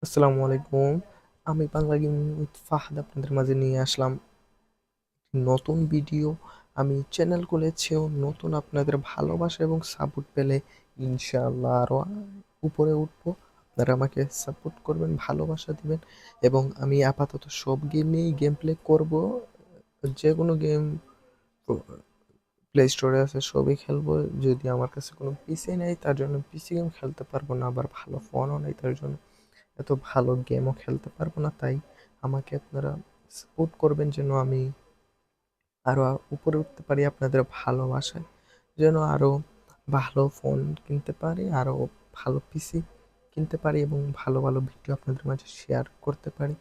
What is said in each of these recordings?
আসসালামু আলাইকুম। আমি বাংলা গেমিং উইথ ফাহাদ আপনাদের মাঝে নিয়ে আসলাম নতুন ভিডিও। আমি চ্যানেল খুলেছিও নতুন, আপনাদের ভালোবাসা এবং সাপোর্ট পেলে ইনশাআল্লাহ আরও উপরে উঠবো। আপনারা আমাকে সাপোর্ট করবেন, ভালোবাসা দিবেন এবং আমি আপাতত সব গেমেই গেম প্লে করবো। যে কোনো গেম প্লে স্টোরে আছে সবই খেলবো। যদি আমার কাছে কোনো পিসি নেই তার জন্য পিসি গেম খেলতে পারবো না, আবার ভালো ফোনও নেই তার জন্য এত ভালো গেমও খেলতে পারবো না। তাই আমাকে আপনারা সাপোর্ট করবেন যেন আমি আরো উপরে উঠতে পারি আপনাদের ভালোবাসায়, যেন আরো ভালো ফোন কিনতে পারি, আরো ভালো পিসি কিনতে পারি এবং ভালো ভালো ভিডিও আপনাদের মাঝে শেয়ার করতে পারি।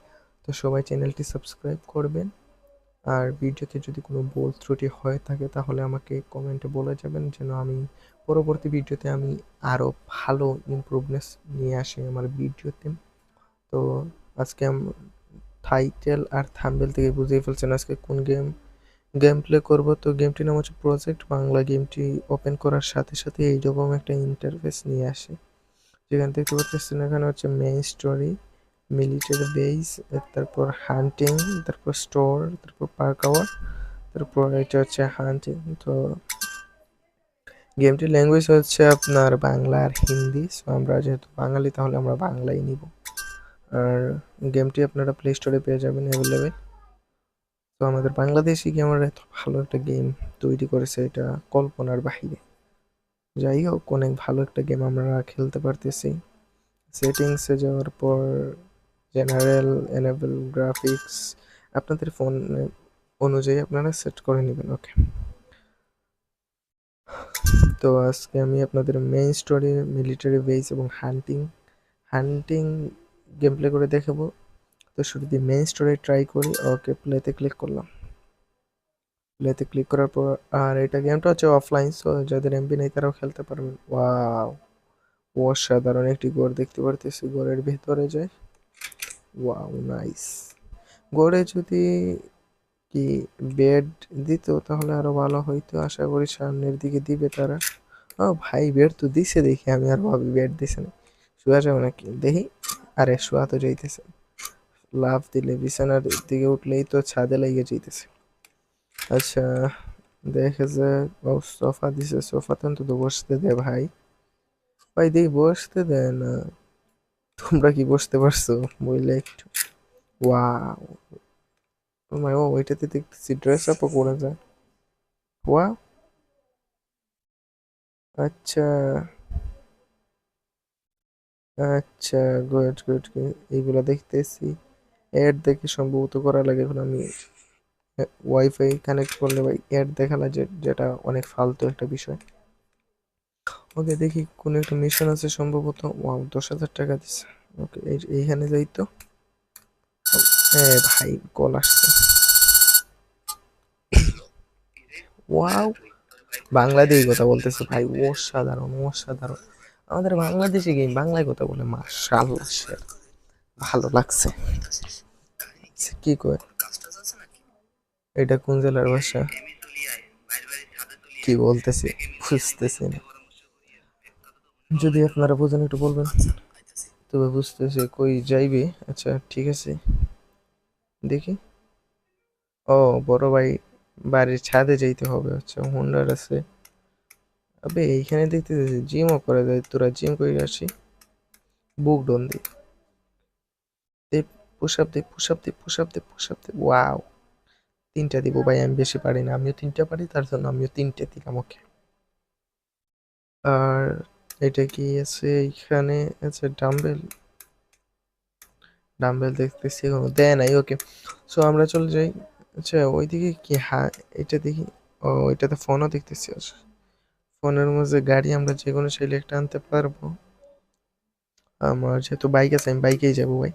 তো সবাই চ্যানেলটি সাবস্ক্রাইব করবেন। আর ভিডিওতে যদি কোনো ভুল ত্রুটি হয়ে থাকে তাহলে আমাকে কমেন্টে বলে যাবেন, যেন আমি পরবর্তী ভিডিওতে আমি আরো ভালো ইমপ্রুভনেস নিয়ে আসি আমার ভিডিওতে। তো আজকে টাইটেল আর থাম্বনেল থেকে বুঝেই ফেলছেন আজকে কোন গেম প্লে করব। তো গেমটির নাম হচ্ছে প্রজেক্ট বাংলা। গেমটি ওপেন করার সাথে সাথে এইরকম একটা ইন্টারফেস নিয়ে আসে, যেখানে দেখতে পাচ্ছেন এখানে হচ্ছে মেইন স্টোরি, মিলিটারি বেস, তারপর হান্টিং, তারপর স্টোর, তারপর পার্ক আওয়ার, তারপর এটা হচ্ছে হান্টিং। তো গেমটির ল্যাঙ্গুয়েজ হচ্ছে আপনার বাংলা আর হিন্দি। সো আমরা যেহেতু বাঙালি তাহলে আমরা বাংলাই নিব। আর গেমটি আপনারা প্লে স্টোরে পেয়ে যাবেন অ্যাভেলেবেল। তো আমাদের বাংলাদেশি গেমার এত ভালো একটা গেম তৈরি করেছে, এটা কল্পনার বাহিরে। যাই হোক, অনেক ভালো একটা গেম আমরা খেলতে পারতেছি। সেটিংসে যাওয়ার পর জেনারেল, এনেবল গ্রাফিক্স আপনাদের ফোন অনুযায়ী আপনারা সেট করে নেবেন। ওকে, তো আজকে আমি আপনাদের মেইন স্টোরি, মিলিটারি বেস এবং হান্টিং হান্টিং গেম প্লে করে দেখাবো। তো শুরু দিয়ে মেইন স্টোরি ট্রাই করি। ওকে, প্লেতে ক্লিক করলাম। প্লেতে ক্লিক করার পর, আর এটা গেমটা হচ্ছে অফলাইন, সো যাদের এমবি নেই তারাও খেলতে পারবেন। ওয়াও, অসাধারণ একটি ঘর দেখতে পারতেছি। ঘরের ভেতরে যাই। Wow, nice. ঘরে যদি কি বেড দিত তাহলে আরো ভালো হইতো, আশা করি সামনের দিকে দিবে তারা। ও ভাই, বেড তো দিছে দেখি, আমি আর ভাবি বেড দিছে না। শোয়া যাবে নাকি দেখি। আরে শোয়া তো যাইতেছে, লাফ দিলে বিছানার দিকে উঠলেই তো ছাদে লেগে যাইতেছে। আচ্ছা, দেখে যে ও সোফা দিছে, সোফাতে অন্তত বসতে দে ভাই। ভাই দেখি বসতে দেয় না। তোমরা কি বসতে পারছো বইলে একটু? ওয়াও, ও মাই, ও ওইটাতে দেখতেছি ড্রেস আপও করা যায়। ওয়াও, আচ্ছা, আচ্ছা, গুড গুড। এইগুলা দেখতেছি অ্যাড দেখে সম্ভবত করা লাগে। এখন আমি ওয়াইফাই কানেক্ট করলে ভাই অ্যাড দেখালা, যেটা অনেক ফালতু একটা বিষয়। ওকে, দেখি কোন একটা মিশন আছে সম্ভবত। ওয়াও, 10,000 টাকা দিচ্ছে। ওকে, এইখানে যাই তো। হ্যাঁ ভাই, কল আসছে। ওয়াও, বাংলাদেশি কথা বলতেছে ভাই, অসাধারণ অসাধারণ। আমাদের বাংলাদেশি গেম বাংলায় কথা বলে, মাশাআল্লাহ, ভালো লাগছে। কি কয়, এটা কোন জেলার ভাষা? কি বলতেছে বুঝতেছি না, যদি আপনারা বোঝেন একটু বলবেন। তবে বুঝতেছে কই যাইবে। আচ্ছা ঠিক আছে, দেখি। ও, বড় ভাই বাড়ির ছাদে যাইতে হবে। আচ্ছা, হুন্ডার আছে। আবে এইখানে দেখতেছি জিমও করা যায়, তোরা জিম করে আসি। বুক ডন দি, দে পুশ আপ দে, পুশ আপ দে, পুশ আপ দে, পুশ আপ দে। ওয়াও, 3টা দিব ভাই, আমি বেশি পারি না, আমিও 3টা পারি, তার জন্য আমিও 3টে দিলাম। ওকে, আর এটা কি আছে এইখানে? আচ্ছা, ডাম্বেল, ডাম্বেল দেখতেছি কোনো দেয় নাই। ওকে, সো আমরা চলে যাই। আচ্ছা, ওইদিকে কি, হ্যাঁ এটা দেখি। ও, এটাতে ফোনও দেখতেছি। আচ্ছা, ফোনের মধ্যে গাড়ি আমরা যে কোনো চাইলে একটা আনতে পারবো। আমার যেহেতু বাইক আছে আমি বাইকেই যাবো ভাই।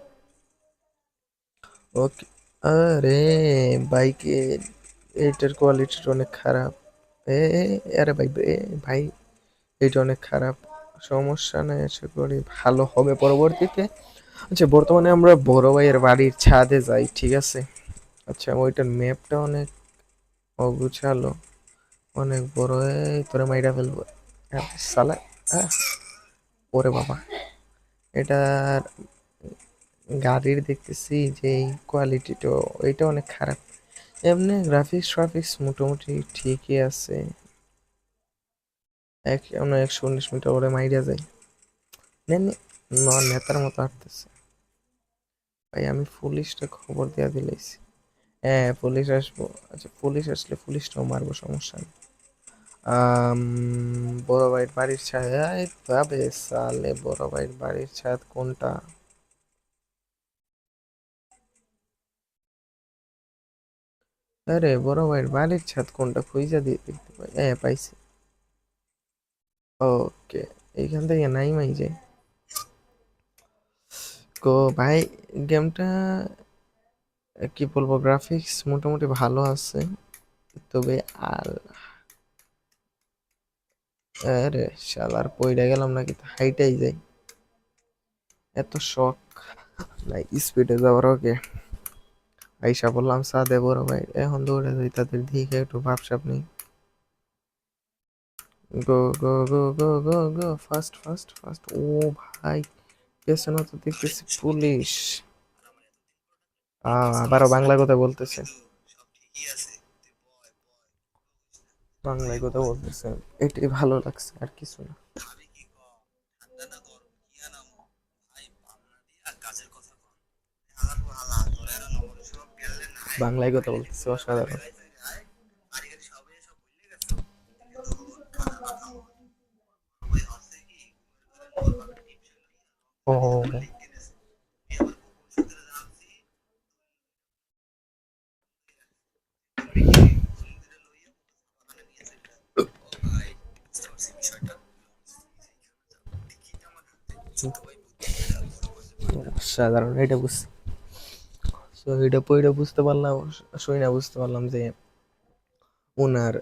ওকে, আরে বাইকে এইটার কোয়ালিটিটা অনেক খারাপ। এ এ, আরে ভাই, ভাই এটা অনেক খারাপ। সমস্যা নাই, আশা করি ভালো হবে পরবর্তীতে। আচ্ছা, বর্তমানে আমরা বড় ভাইয়ের বাড়ির ছাদে যাই, ঠিক আছে? আচ্ছা, ওইটার ম্যাপটা অনেক অগুছালো, অনেক বড়। এই তোরে মাইরা ফেলবো সালা। আহ, ওরে বাবা, এটার গাড়ির দেখতেছি যে এই কোয়ালিটিটা ওইটা অনেক খারাপ। এমনি গ্রাফিক্স মোটামুটি ঠিকই আছে। এক 119 মিটার ওরে মাইরা যায়। নেন নেতার মতো হাঁটতেছে। ভাই আমি পুলিশটা খবর দেয়া দিলেছি। হ্যাঁ পুলিশ আসবো। আচ্ছা পুলিশ আসলে পুলিশটাও মারবো, সমস্যা নেই। আম, বড় ভাইয়ের বাড়ির ছাদ, এই ভাবে সালে বড় ভাইয়ের বাড়ির ছাদ কোনটা? আরে বড় ভাইয়ের বাড়ির ছাদ কোনটা খুঁজা দিয়ে দেখতে পাই, হ্যাঁ পাইছি। ওকে, এইখান থেকে নাইমাই যায়। তো ভাই গেমটা কি বলবো, গ্রাফিক্স মোটামুটি ভালো আছে, তবে আর আরে শালার পইড়া গেলাম নাকি, হাইটাই যাই, এত শখ নাই স্পিডে যাওয়ার। ওকে আইসা বললাম সাদে বড় ভাই, এখন দৌড়ে যাই তাদের দিকে, একটু ভাবসাব নেই। গো গো গো গো গো গো ফাস্ট ফাস্ট ফাস্ট। ও ভাই পেছনে তো দেখতেছি পুলিশ। আবারও বাংলা কথা বলতেছে, বাংলায় কথা বলতেছে, এটাই ভালো লাগছে আর কিছু না। বাংলায় কথা বলতেছে, অসাধারণ। ও অসাধারণ, এটা বুঝছি। তো এটা পইটা বুঝতে পারলাম, শুই না বুঝতে পারলাম যে ওনার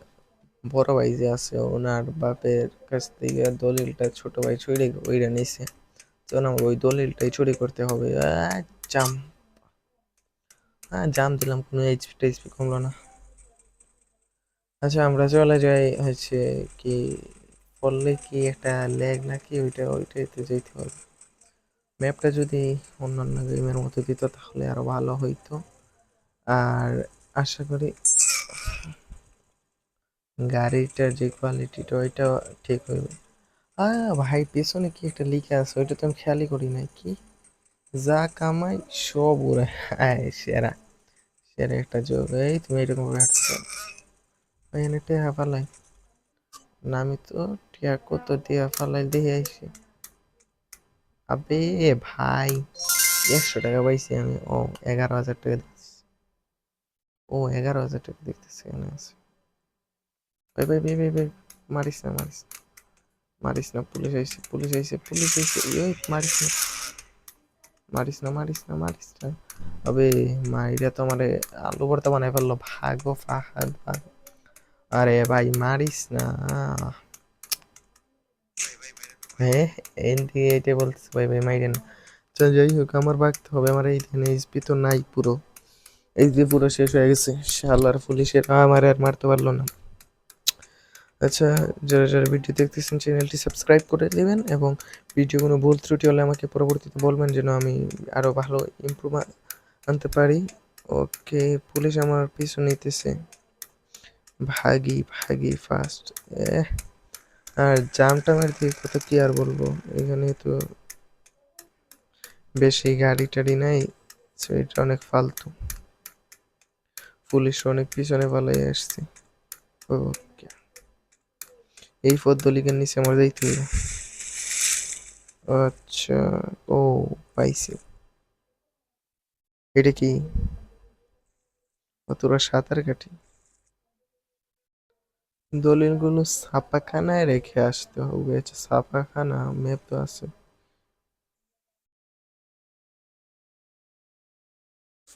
বড় ভাই যে আছে ওনার বাপের কাছ থেকে দলিলটা ছোট ভাই চুরি ওইটা নিছে। তো না ওই দলিলটাই চুরি করতে হবে। জাম, হ্যাঁ জাম দিলাম, কোনো এইচপি টেচপি কমলো না। আচ্ছা আমরা চলে যাই হচ্ছে কি বললে কি একটা ল্যাগ নাকি, ওইটাইতে যেতে হবে। ম্যাপটা যদি অন্যান্য গেমের মতো দিত তাহলে আরো ভালো হইতো। আর আশা করি গাড়িটার যে কোয়ালিটিটা ওইটা ঠিক হইবে। ভাই পেছনে কি একটা লিখা আছে, ওইটা তো আমি খেয়ালই করি নাই। কি যা কামাই সব উড়ে, সেরা সেরা একটা যোগ। এই তুমি এরকম করে হাঁটছো ভাই, এনে টেহা ফালাই না, আমি তো টিয়া কত দিয়া ফালাই দিয়ে আইছি। আবে ভাই 100 টাকা পাইছি আমি। ও 11,000 টাকা দেখতেছি। ও 11,000 টাকা দেখতেছি এখানে আছে। ভাই ভাই ভাই ভাই ভাই, মারিস না মারিস না, মারিস না, পুলিশ আইছে পুলিশ আইছে পুলিশ আইছে, এই মারিস না মারিস না মারিস না মারিস না। আবে মাইরা তো আমারে আলু ভর্তা বানাই ফেললো, ভাগো ফাহাদ ভাগ। আরে ভাই মারিস না। হ্যাঁ এনডি এইটা বলতেছে ভাই ভাই মাইরেন। চল যাই হোক, আমার ভাগতে হবে, আমার এই ধানে এইচপি তো নাই পুরো, এই যে পুরো শেষ হয়ে গেছে। শালার পুলিশের আমার আর মারতে পারলো না। আচ্ছা, যারা যারা ভিডিও দেখতেছেন চ্যানেলটি সাবস্ক্রাইব করে দেবেন, এবং ভিডিও কোনো ভুল ত্রুটি হলে আমাকে পরবর্তীতে বলবেন যেন আমি আরো ভালো ইমপ্রুভ আনতে পারি। ওকে পুলিশ আমার পিছু নিতেছে, ভাগি ভাগি ফাস্ট। আর জাম টামের দিকে কথা কি আর বলবো, এখানে তো বেশি গাড়ি টাড়ি নাই, so এটা অনেক ফালতু। পুলিশ অনেক পিছনে পালাই আসছে। ওকে এই পদ্মলিকের নিচে আমার যাইতে হইব। আচ্ছা, ও পাইছি। এটা কি? ও তোরা সাঁতার কাটি, দলিলগুলো ছাপাখানায় রেখে আসতে হবে। আচ্ছা ছাপাখানা ম্যাপ তো আছে।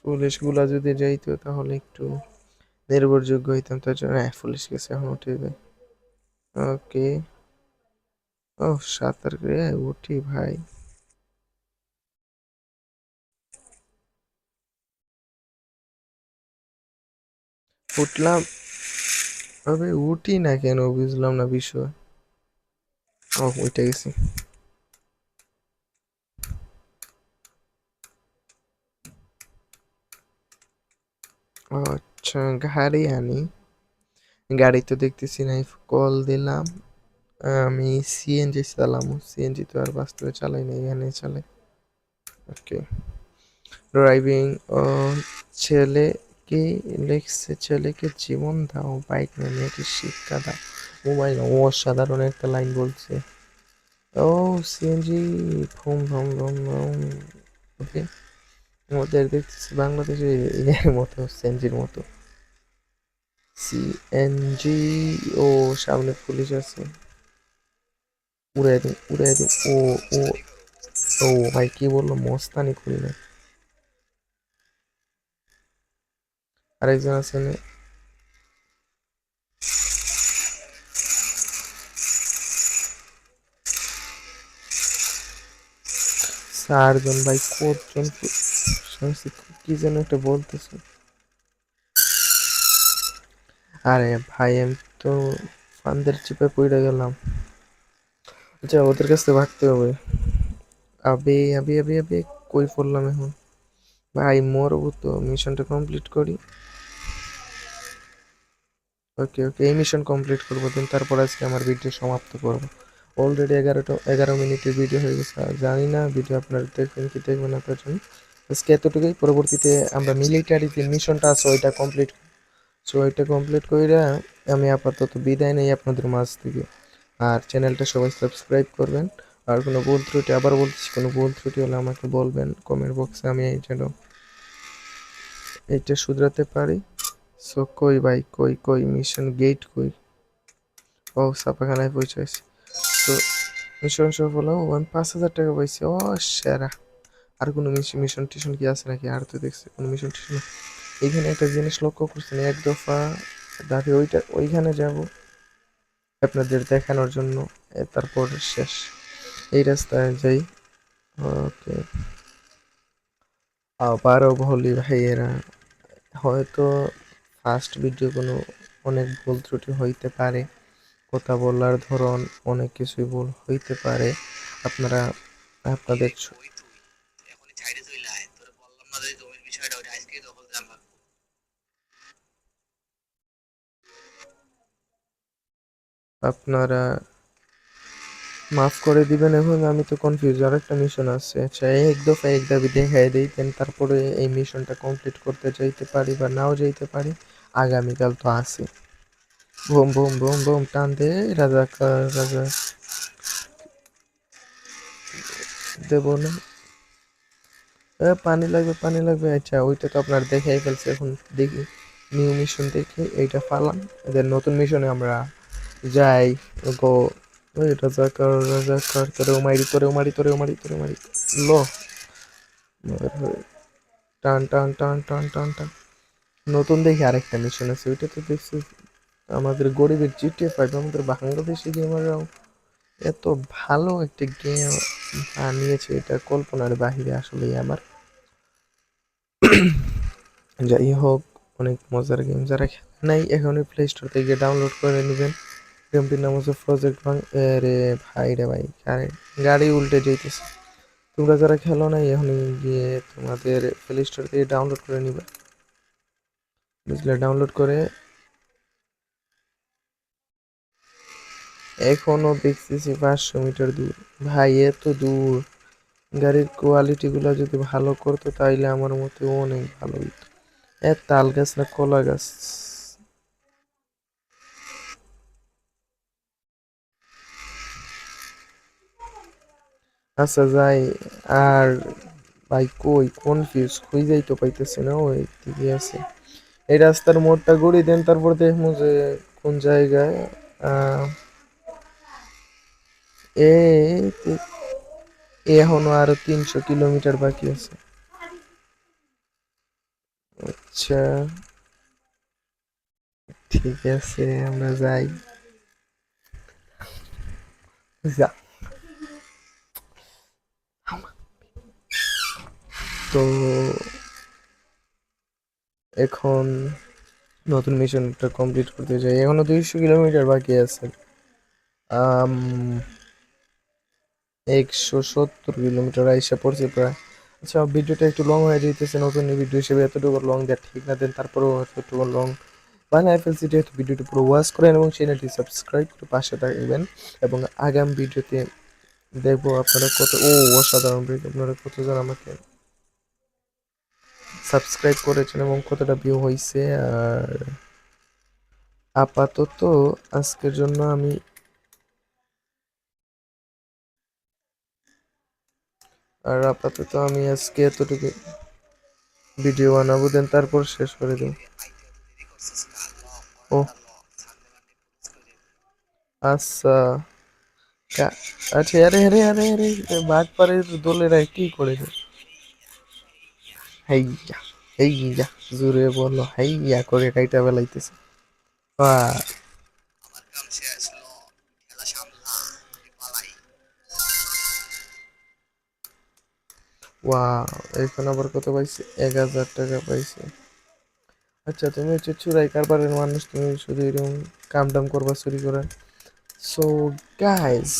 পুলিশ গুলা যদি যাইতো তাহলে একটু নির্ভরযোগ্য হইতাম, তার জন্য পুলিশ গেছে, এখন উঠে যায়। ওকে, ও সাঁতার উঠি ভাই। উঠলাম, তবে উঠি না কেন বুঝলাম না বিষয়। ও উঠে গেছি। আচ্ছা, গাড়ি আনি। গাড়ি তো দেখতেছি নাই, কল দিলাম। আমি সিএনজি চালামু, সিএনজি তো আর বাস্তবে চালাই না, এখানে চালাই। ওকে, ড্রাইভিং ও ছেলেকে লিখছে, ছেলেকে জীবন দাও, বাইক না মেয়েকে শিক্ষা দাও। মোবাইল অসাধারণ একটা লাইন বলছে। ও সিএনজি, ভুম ভুম ভুম ভুম। ওকে, আমাদের দেখতেছি বাংলাদেশে এর মতো সিএনজির মতো। সিএনজি, ও সামনে পুলিশ আছে, উড়াই দিন উড়াই দিন। ও ও ও ভাই কি বললো, মস্তানি করি না। আরেকজন আছে না? চারজন ভাই, কতজন শুনছি, কি যেন একটা বলতেছে। আরে ভাই আমি তো ফান্দের চিপে পড়ে গেলাম। আচ্ছা, ওদের কাছ থেকে ভাগতে হবে। আবে আবে আবে আবে, কই পড়লাম এখন? ভাই মরবো তো, মিশনটা কমপ্লিট করি। ওকে ওকে, এই মিশন কমপ্লিট করবো, দিন তারপর আজকে আমার ভিডিও সমাপ্ত করবো। অলরেডি 11 মিনিটের ভিডিও হয়ে গেছে। আর জানি না ভিডিও আপনারা দেখবেন কি দেখবেন না, তার জন্য আজকে এতটুকুই। পরবর্তীতে আমরা মিলিটারি যে মিশনটা আছে ওইটা কমপ্লিট, সো ওইটা কমপ্লিট কইরা আমি আপাতত বিদায় নেই আপনাদের মাঝ থেকে। আর চ্যানেলটা সবাই সাবস্ক্রাইব করবেন। আর কোনো ভুল ত্রুটি, আবার বলতেছি, কোনো ভুল ত্রুটি হলে আমাকে বলবেন কমেন্ট বক্সে, আমি এই যেন এইটা শুধরাতে পারি। সো কই ভাই, কই কই মিশন গেট কই? ও ছাপাখানায় পৌঁছাইছি। তো মিশন সফল, ও আমি 5,000 টাকা পাইছি, ও সেরা। আর কোনো মিশন টিশন কি আছে নাকি? আর তো দেখছি কোনো মিশন টিশন। এইখানে একটা জিনিস লক্ষ্য করছেন, এক দফা দাবি, ওইটা ওইখানে যাব আপনাদের দেখানোর জন্য। তারপর শেষ, এই রাস্তায় যাই। ওকে, আবারও বলি ভাইয়েরা, হয়তো ফার্স্ট ভিডিও কোনো অনেক ভুল ত্রুটি হইতে পারে, কথা বলার ধরন অনেক কিছুই ভুল হইতে পারে। আপনারা আপনাদের আপনারা মাফ করে দিবেন। এখন আমি তো কনফিউজ, আর একটা মিশন আছে। আচ্ছা, এক দফা এক দাবি দেখাই দিই, দেন তারপরে এই মিশনটা কমপ্লিট করতে যাইতে পারি বা নাও যাইতে পারি। আগামীকাল তো আছে। বুম বুম বুম বুম, টান দে রাজা, রাজা দেব না। পানি লাগবে পানি লাগবে। আচ্ছা, ওইটা তো আপনার দেখাই ফেলছে। এখন দেখি নিউ মিশন দেখি এইটা ফালাম, এদের নতুন মিশনে আমরা যাই। গো, ওই রাজাকার রাজাকার, তোরেও মারি তোরেও মারি তোরেও মারি তোরেও মারি। লো, টান টান টান টান টান টান। নতুন দেখি আরেকটা মিশন আছে, ওইটা তো দেখছি আমাদের গরিবের GTA 5, আমাদের বাংলাদেশি গেমাররাও এত ভালো একটা গেম বানিয়েছে, এটা কল্পনার বাহিরে আসলেই আমার। যাই হোক, অনেক মজার গেম। যারা খেলে নাই এখনই প্লে স্টোর থেকে ডাউনলোড করে নেবেন। গেমটির নাম হচ্ছে প্রজেক্ট ভাং। রে ভাই রে ভাই, আরে গাড়ি উল্টে যেতেছে। তোমরা যারা খেলো নাই এখনই গিয়ে তোমাদের প্লে স্টোর থেকে ডাউনলোড করে নিবে, বুঝলে? ডাউনলোড করে এখনো দেখতেছি 500 মিটার দূর। ভাই এত দূর, গাড়ির কোয়ালিটি গুলা যদি ভালো করতো তাইলে আমার মতে অনেক ভালো হইতো। তাল গাছ না কলা গাছ? আচ্ছা যাই। আর ভাই কই কনফিউজ, খুঁজেই তো পাইতেছি না। ওই দিকে আছে, এই রাস্তার মোড়টা ঘুরি, দেন তারপর দেখবো যে কোন জায়গায়। আহ এ এখনো আরো 300 কিলোমিটার বাকি আছে। আচ্ছা, ঠিক আছে, আমরা যাই। যা, তো এখন নতুন মিশনটা কমপ্লিট করতে চাই, এখনো 200 কিলোমিটার বাকি আছে। আম 170 কিলোমিটার আইসা পড়ছে প্রায়। আচ্ছা, ভিডিওটা একটু লং হয়ে যাইতেছে, নতুন ভিডিও হিসেবে এতটুকু লং দেওয়া ঠিক না, দেন তারপরেও এতটুকু লং বানায় ফেলছি, যেহেতু ভিডিওটি পুরো ওয়াচ করেন এবং চ্যানেলটি সাবস্ক্রাইব করে পাশে থাকবেন। এবং আগামী ভিডিওতে দেখবো আপনারা অসাধারণ ভিডিও, আপনারা কতজন আমাকে সাবস্ক্রাইব করেছেন এবং কতটা ভিউ হয়েছে। আর আপাতত আজকের জন্য আমি আজকে এতটুকু ভিডিও বানাবো, দেন তারপর শেষ করে দেবো। ও আচ্ছা, আচ্ছা, আরে আরে আরে আরে, বাঘ পাড়ের দোলেরা কি করে রে? হেইয়া, হেইয়া, জোরে বলো হেইয়া করে কাইটা বেলাইতেছে। বাহ, ওয়াও, এখন আবার কত পাইছে? 1000 টাকা পাইছে। আচ্ছা, তুমি হচ্ছে চুরাই কারবারের মানুষ, তুমি শুধু এরকম কাম টাম করবা চুরি করে। সো গাইস,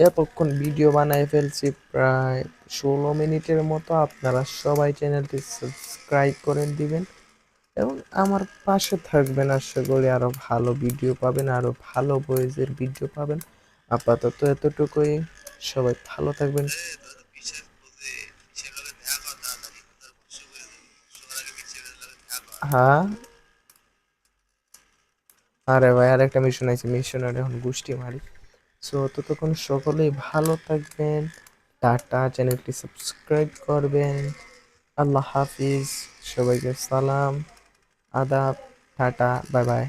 এতক্ষণ ভিডিও বানায় ফেলছি প্রায় 16 মিনিটের মতো। আপনারা সবাই চ্যানেলটি সাবস্ক্রাইব করে দিবেন এবং আমার পাশে থাকবেন। আশা করি আরো ভালো ভিডিও পাবেন, আরো ভালো বয়েজের ভিডিও পাবেন। আপাতত এতটুকুই, সবাই ভালো থাকবেন। হ্যাঁ, আরে ভাই, আর একটা মিশন আছে, মিশনের এখন গোষ্ঠী মারি। সো ততক্ষণ সকলেই ভালো থাকবেন। টাটা, চ্যানেলটি সাবস্ক্রাইব করবেন। আল্লাহ হাফিজ, সবাইকে সালাম, আদাব, টাটা, বাই বাই।